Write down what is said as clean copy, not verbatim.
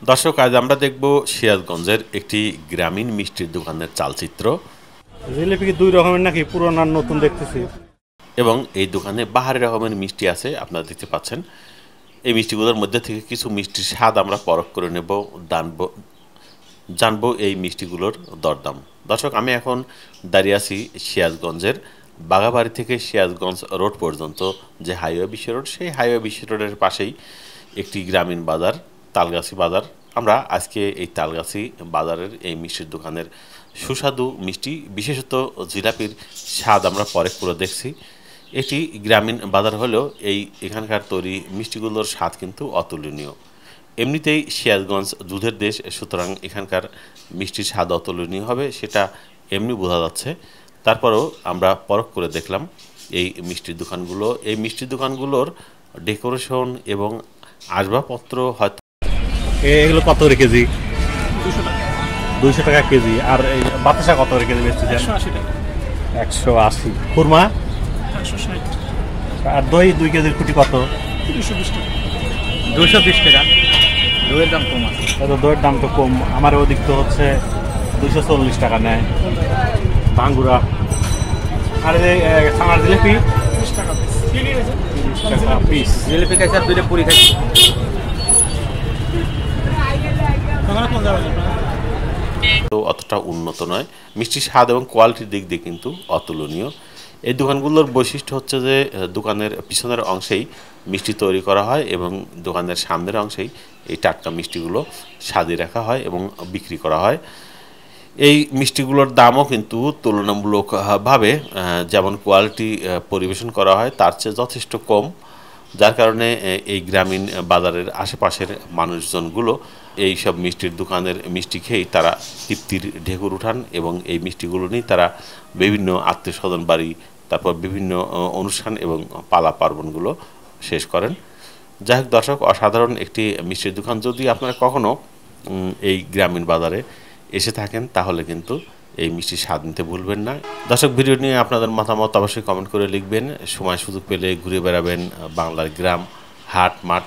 দর্শক, আজ আমরা দেখব সিরাজগঞ্জের একটি গ্রামীণ মিষ্টির দোকানের চালচিত্র। জিলিপি কি দুই রকমের নাকি পুরনো আর নতুন দেখতেছি? এবং এই দোকানে বাহারি রকমের মিষ্টি আছে, আপনারা দেখতে পাচ্ছেন। এই মিষ্টিগুলোর মধ্যে থেকে কিছু মিষ্টির স্বাদ আমরা পরখ করে নেব, জানবো এই মিষ্টিগুলোর দরদাম। দর্শক, আমি এখন দাঁড়িয়ে আছি সিরাজগঞ্জের বাঘাবাড়ি থেকে সিরাজগঞ্জ রোড পর্যন্ত যে হাইওয়ে বিশ্ব রোড, সেই হাইওয়ে বিশ্ব রোডের পাশেই একটি গ্রামীণ বাজার, তালগাছি বাজার। আমরা আজকে এই তালগাছি বাজারের এই মিষ্টির দোকানের সুস্বাদু মিষ্টি, বিশেষত জিলাপির স্বাদ আমরা পরখ করে দেখছি। এটি গ্রামীণ বাজার হলেও এখানকার তৈরি মিষ্টিগুলোর স্বাদ কিন্তু অতুলনীয়। এমনিতেই সিরাজগঞ্জ দুধের দেশ, সুতরাং এখানকার মিষ্টির স্বাদ অতুলনীয় হবে, সেটা এমনি বোঝা যাচ্ছে। তারপরেও আমরা পরখ করে দেখলাম এই মিষ্টির দোকানগুলোর ডেকোরেশন এবং আসবাবপত্র হয়তো। এগুলো কত করে কেজি? 200 টাকা কেজি। আর এই বাতাসা কত করে কেজি বেচতে চান? 180। খুরমা 160। আর দই 2 কেজির কুটি কত? 220 টাকা। 220 টাকা। দইয়ের দাম কম আছে। দইয়ের দাম তো কম, আমার ওদিক তো হচ্ছে 240 টাকা নেয় ভাঙ্গুরা। আর এই ছানার জিলিপি 30 টাকা পিস। 30 টাকা পিস। জিলিপি খাইছে আর দুইটা পুরি খাইছে। তো অতটা উন্নত নয়, মিষ্টির স্বাদ এবং কোয়ালিটির দিক দিয়ে কিন্তু অতুলনীয়। এই দোকানগুলোর বৈশিষ্ট্য হচ্ছে যে দোকানের পিছনের অংশেই মিষ্টি তৈরি করা হয় এবং দোকানের সামনের অংশেই এই টাটকা মিষ্টিগুলো সাজিয়ে রাখা হয় এবং বিক্রি করা হয়। এই মিষ্টিগুলোর দামও কিন্তু তুলনামূলকভাবে যেমন কোয়ালিটি পরিবেশন করা হয় তার চেয়ে যথেষ্ট কম, যার কারণে এই গ্রামীণ বাজারের আশেপাশের মানুষজনগুলো এই সব মিষ্টির দোকানের মিষ্টি খেয়েই তারা তৃপ্তির ঢেকুর উঠান এবং এই মিষ্টিগুলো নিয়ে তারা বিভিন্ন আত্মীয় স্বজন বাড়ি, তারপর বিভিন্ন অনুষ্ঠান এবং পালা পার্বণগুলো শেষ করেন। যাই হোক দর্শক, অসাধারণ একটি মিষ্টির দোকান। যদি আপনারা কখনো এই গ্রামীণ বাজারে এসে থাকেন তাহলে কিন্তু এই মিষ্টির স্বাদ নিতে ভুলবেন না। দর্শক, ভিডিও নিয়ে আপনাদের মতামত অবশ্যই কমেন্ট করে লিখবেন। সময় সুযোগ পেলে ঘুরে বেড়াবেন বাংলার গ্রাম, হাট, মাঠ